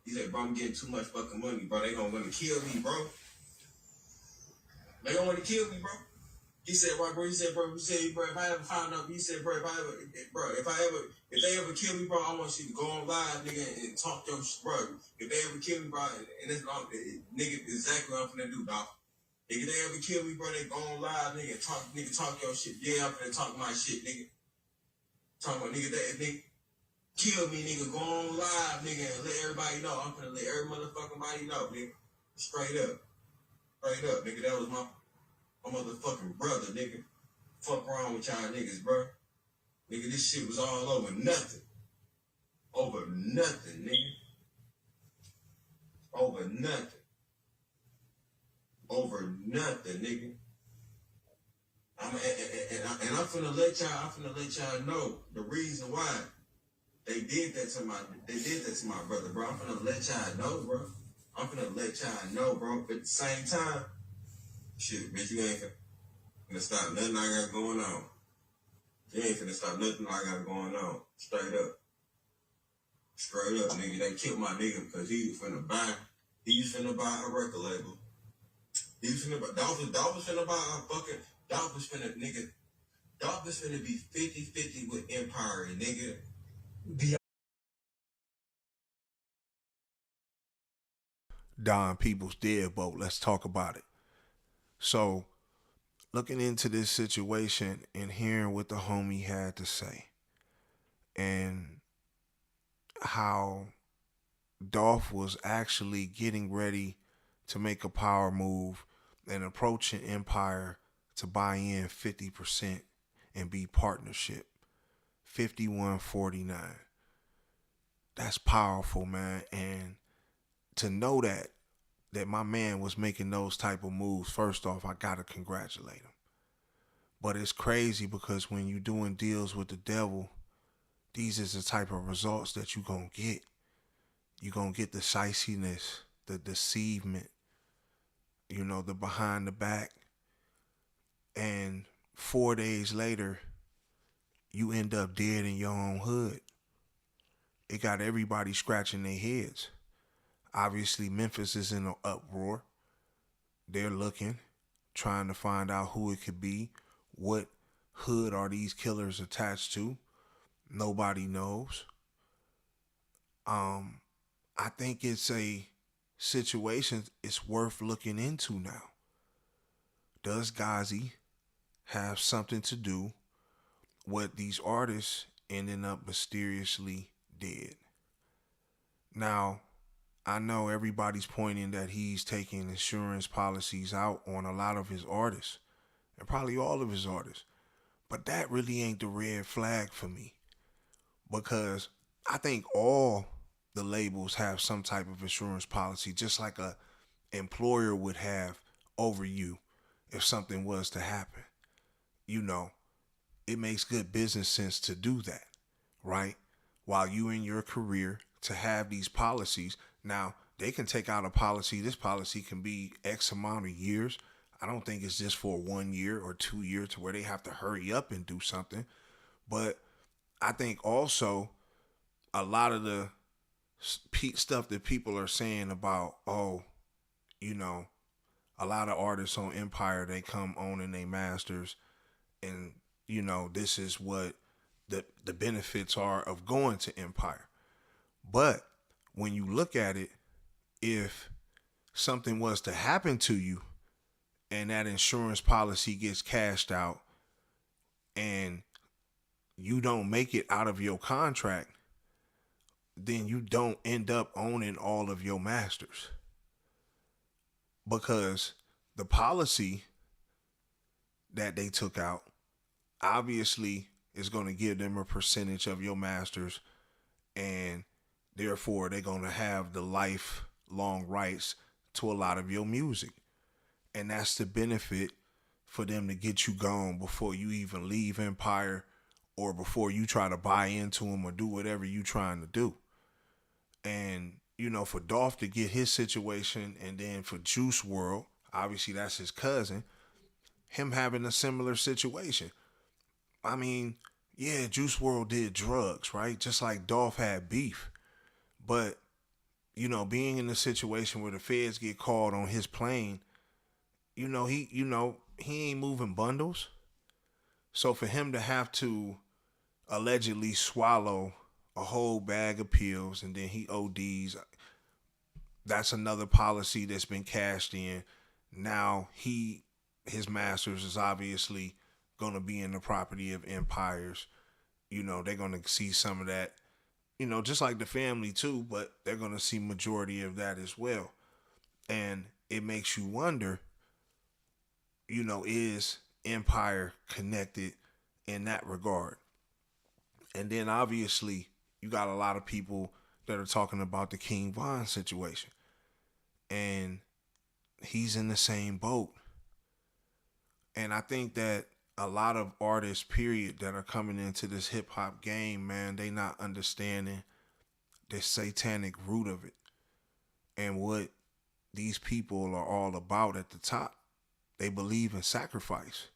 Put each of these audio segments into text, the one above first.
He said, bro, I'm getting too much fucking money, bro. They gonna want to kill me, bro. They gonna want to kill me, bro. He said, "Why, bro?" He said, "Bro, if I ever found out," he said, "Bro, if they ever kill me, bro, I want you to go on live, nigga, and talk your shit, bro. If they ever kill me, bro, and it's not, nigga, exactly what I'm finna do, dog. Nigga, they ever kill me, bro, they go on live, nigga, talk your shit. Yeah, I'm finna talk my shit, nigga. Talk about nigga, kill me, nigga, go on live, nigga, and let everybody know. I'm finna let every motherfucking body know, nigga. Straight up, nigga. That was my motherfucking brother, nigga. Fuck wrong with y'all niggas, bro. Nigga, this shit was all over nothing. Over nothing, nigga. Over nothing. Over nothing, nigga. I'm finna let y'all know the reason why they did that to my brother, bro. I'm finna let y'all know, bro. I'm finna let y'all know, bro. But at the same time, shit, bitch, you ain't finna stop nothing I got going on. You ain't finna stop nothing I got going on. Straight up, nigga. They killed my nigga because he was finna buy a record label. He was finna buy, Dolph was finna buy a fucking, Dolph was finna be 50-50 with Empire, nigga. Don People's Deadbolt. Let's talk about it. So, looking into this situation and hearing what the homie had to say, and how Dolph was actually getting ready to make a power move and approaching Empire to buy in 50% and be partnership. 51-49. That's powerful, man. And to know that my man was making those type of moves, first off, I gotta congratulate him. But it's crazy because when you're doing deals with the devil, these is the type of results that you're gonna get. You're gonna get the shiciness, the deceivement, the behind the back. And 4 days later, you end up dead in your own hood. It got everybody scratching their heads. Obviously, Memphis is in an uproar. They're looking, trying to find out who it could be. What hood are these killers attached to? Nobody knows. I think it's a situation it's worth looking into now. Does Ghazi have something to do with these artists ending up mysteriously dead? Now, I know everybody's pointing that he's taking insurance policies out on a lot of his artists, and probably all of his artists. But that really ain't the red flag for me, because I think all the labels have some type of insurance policy, just like a employer would have over you if something was to happen. It makes good business sense to do that, right? While you in your career, to have these policies. Now, they can take out a policy. This policy can be X amount of years. I don't think it's just for 1 year or 2 years to where they have to hurry up and do something. But I think also a lot of the stuff that people are saying about, a lot of artists on Empire, they come owning their masters, and this is what the benefits are of going to Empire. But when you look at it, if something was to happen to you and that insurance policy gets cashed out and you don't make it out of your contract, then you don't end up owning all of your masters, because the policy that they took out obviously is going to give them a percentage of your masters, and therefore they're going to have the lifelong rights to a lot of your music. And that's the benefit for them to get you gone before you even leave Empire, or before you try to buy into them or do whatever you trying to do. And, for Dolph to get his situation, and then for Juice WRLD, obviously that's his cousin, him having a similar situation. I mean, yeah, Juice WRLD did drugs, right? Just like Dolph had beef. But, being in a situation where the feds get called on his plane, he ain't moving bundles. So for him to have to allegedly swallow a whole bag of pills and then he ODs, that's another policy that's been cashed in. Now his masters is obviously gonna be in the property of empires. They're gonna see some of that, just like the family too, but they're gonna see majority of that as well. And it makes you wonder, is empire connected in that regard? And then obviously you got a lot of people that are talking about the King Von situation. And he's in the same boat. And I think that a lot of artists, period, that are coming into this hip hop game, man, they not understanding the satanic root of it and what these people are all about at the top. They believe in sacrifice.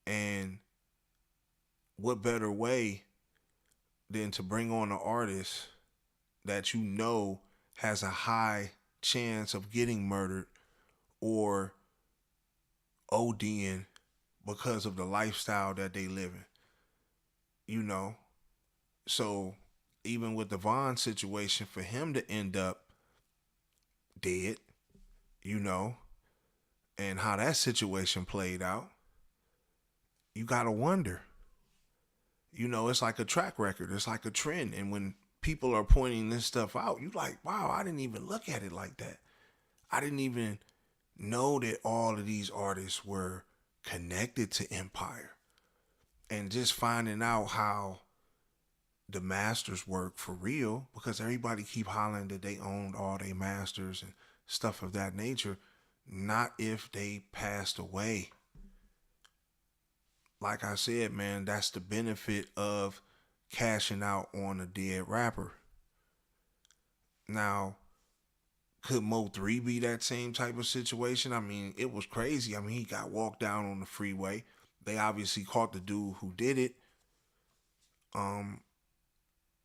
And what better way than to bring on an artist that has a high chance of getting murdered or ODing because of the lifestyle that they live in. So even with the Vaughn situation, for him to end up dead, and how that situation played out, you gotta wonder. It's like a track record. It's like a trend. And when people are pointing this stuff out, you like, wow, I didn't even look at it like that. I didn't even know that all of these artists were connected to Empire. And just finding out how the masters work for real, because everybody keep hollering that they owned all their masters and stuff of that nature. Not if they passed away. Like I said, man, that's the benefit of cashing out on a dead rapper. Now, could Mo 3 be that same type of situation? I mean, it was crazy. I mean, he got walked down on the freeway. They obviously caught the dude who did it.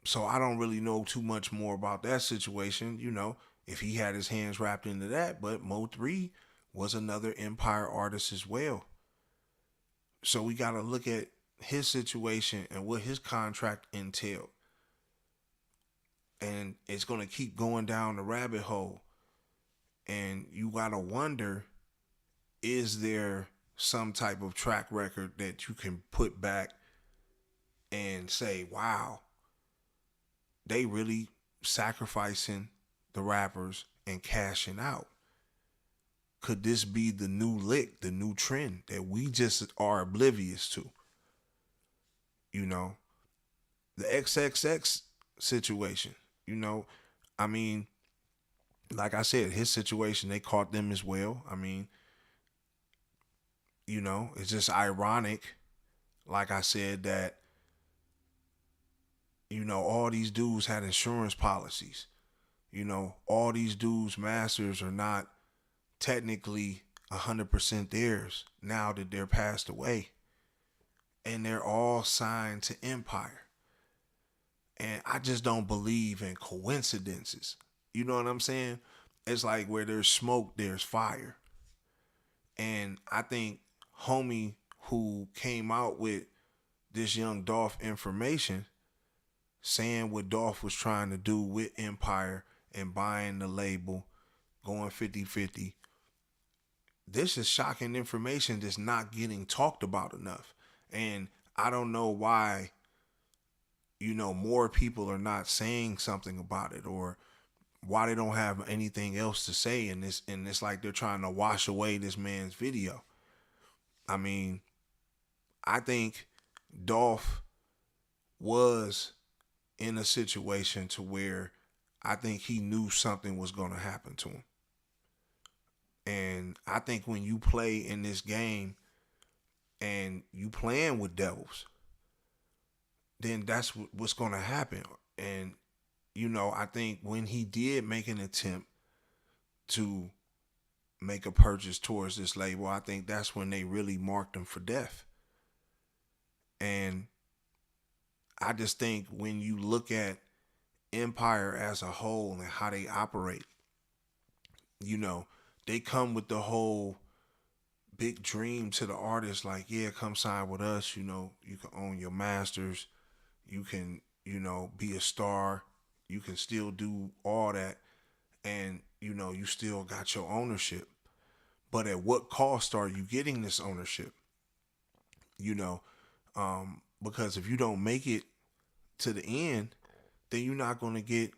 So I don't really know too much more about that situation, if he had his hands wrapped into that. But Mo 3 was another Empire artist as well. So we got to look at his situation and what his contract entailed. And it's going to keep going down the rabbit hole. And you got to wonder, is there some type of track record that you can put back and say, wow, they really sacrificing the rappers and cashing out? Could this be the new lick, the new trend that we just are oblivious to? The XXX situation, I mean, like I said, his situation, they caught them as well. I mean, it's just ironic, like I said, that, all these dudes had insurance policies. All these dudes' masters are not technically 100% theirs now that they're passed away. And they're all signed to Empire. And I just don't believe in coincidences. You know what I'm saying? It's like where there's smoke, there's fire. And I think homie who came out with this Young Dolph information, saying what Dolph was trying to do with Empire and buying the label, going 50-50. This is shocking information that's not getting talked about enough. And I don't know why, more people are not saying something about it, or why they don't have anything else to say in this. And it's like they're trying to wash away this man's video. I mean, I think Dolph was in a situation to where I think he knew something was going to happen to him. And I think when you play in this game and you playing with devils, then that's what's going to happen. And, I think when he did make an attempt to make a purchase towards this label, I think that's when they really marked him for death. And I just think when you look at Empire as a whole and how they operate, you know, they come with the whole big dream to the artist, like, yeah, come sign with us, you know, you can own your masters, you can, you know, be a star, you can still do all that, and, you know, you still got your ownership. But at what cost are you getting this ownership? You know, because if you don't make it to the end, then you're not going to get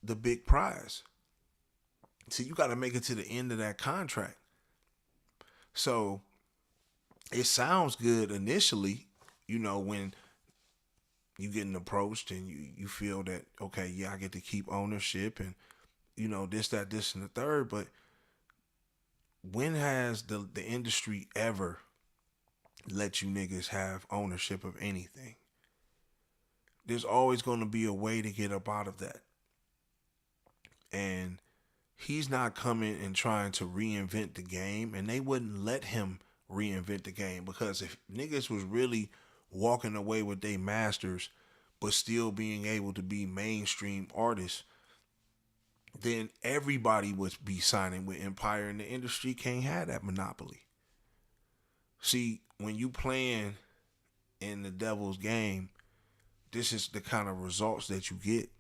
the big prize. So you got to make it to the end of that contract. So it sounds good initially, you know, when you getting approached and you feel that, okay, yeah, I get to keep ownership and, you know, this, that, this, and the third. But when has the industry ever let you niggas have ownership of anything? There's always going to be a way to get up out of that. And he's not coming and trying to reinvent the game, and they wouldn't let him reinvent the game, because if niggas was really walking away with their masters but still being able to be mainstream artists, then everybody would be signing with Empire, and the industry can't have that monopoly. See, when you playing in the devil's game, this is the kind of results that you get.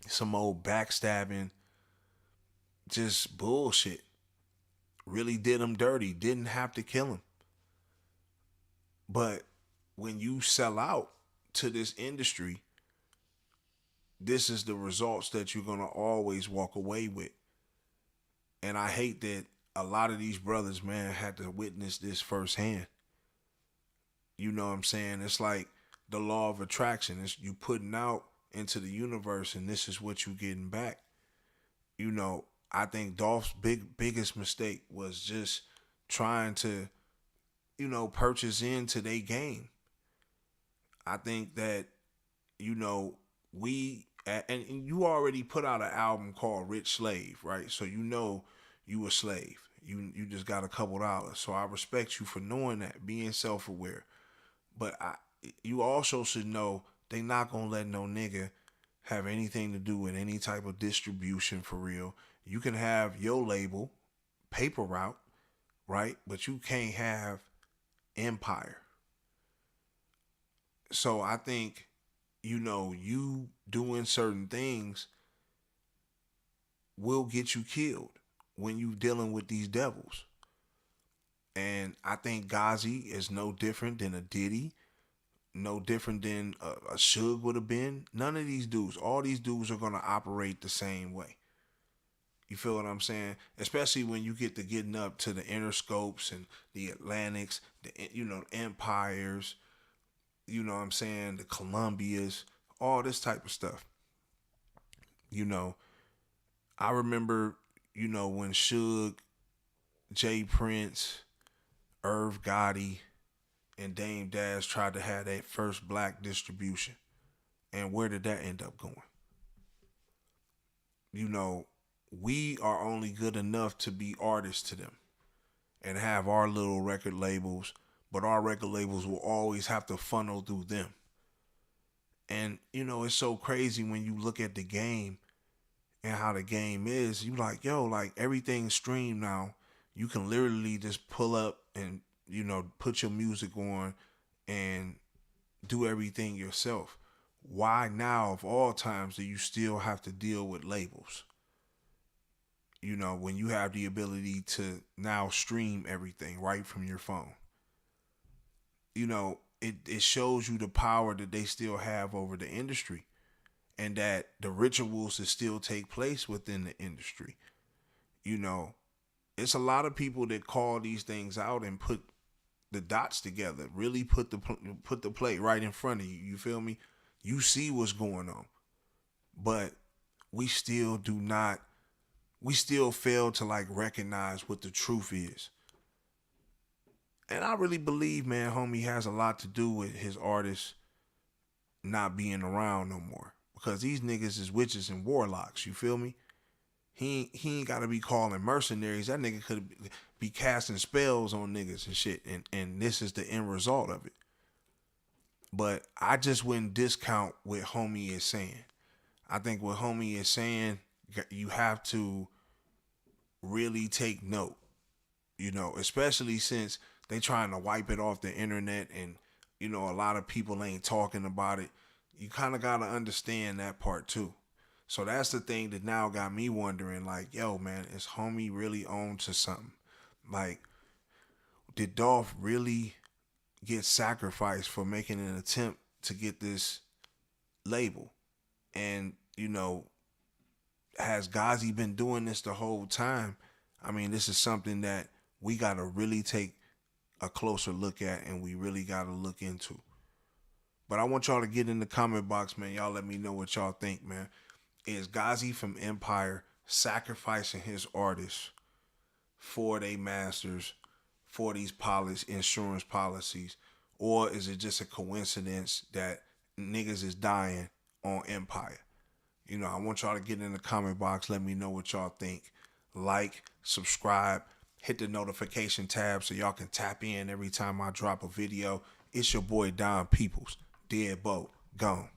Some old backstabbing, just bullshit. Really did him dirty. Didn't have to kill him. But when you sell out to this industry, this is the results that you're going to always walk away with. And I hate that a lot of these brothers, man, had to witness this firsthand. You know what I'm saying? It's like the law of attraction. It's you putting out into the universe, and this is what you getting back. You know, I think Dolph's biggest mistake was just trying to, you know, purchase into their game. I think that, you know, and you already put out an album called Rich Slave, right? So you know you a slave. You just got a couple dollars. So I respect you for knowing that, being self-aware. But you also should know they not gonna let no nigga have anything to do with any type of distribution for real. You can have your label, paper route, right? But you can't have Empire. So I think, you know, you doing certain things will get you killed when you dealing with these devils. And I think Ghazi is no different than a Diddy, no different than a Suge would have been. None of these dudes, all these dudes are going to operate the same way. You feel what I'm saying? Especially when you get to getting up to the Interscopes and the Atlantics, the, you know, Empires, you know what I'm saying, the Columbias, all this type of stuff. You know, I remember, you know, when Suge, Jay Prince, Irv Gotti, and Dame Dash tried to have that first black distribution. And where did that end up going? You know, we are only good enough to be artists to them and have our little record labels, but our record labels will always have to funnel through them. And, you know, it's so crazy when you look at the game and how the game is. You like, yo, like everything's streamed now. You can literally just pull up and, you know, put your music on and do everything yourself. Why now, of all times, do you still have to deal with labels? You know, when you have the ability to now stream everything right from your phone. You know, it shows you the power that they still have over the industry, and that the rituals that still take place within the industry. You know, it's a lot of people that call these things out and put the dots together, really put the plate right in front of you. You feel me? You see what's going on. But we still fail to like recognize what the truth is. And I really believe, man, homie has a lot to do with his artists not being around no more. Because these niggas is witches and warlocks, you feel me? He ain't gotta be calling mercenaries. That nigga could be casting spells on niggas and shit. And this is the end result of it. But I just wouldn't discount what homie is saying. I think what homie is saying, you have to really take note, especially since they trying to wipe it off the internet and, a lot of people ain't talking about it. You kind of got to understand that part too. So that's the thing that now got me wondering, like, yo, man, is homie really on to something? Like, did Dolph really get sacrificed for making an attempt to get this label? And, has Ghazi been doing this the whole time? I mean, this is something that we got to really take a closer look at and we really got to look into. But I want y'all to get in the comment box, man. Y'all let me know what y'all think, man. Is Ghazi from Empire sacrificing his artists for their masters, for these insurance policies? Or is it just a coincidence that niggas is dying on Empire? I want y'all to get in the comment box. Let me know what y'all think. Like, subscribe, hit the notification tab so y'all can tap in every time I drop a video. It's your boy Don Peoples. Deadbolt. Gone.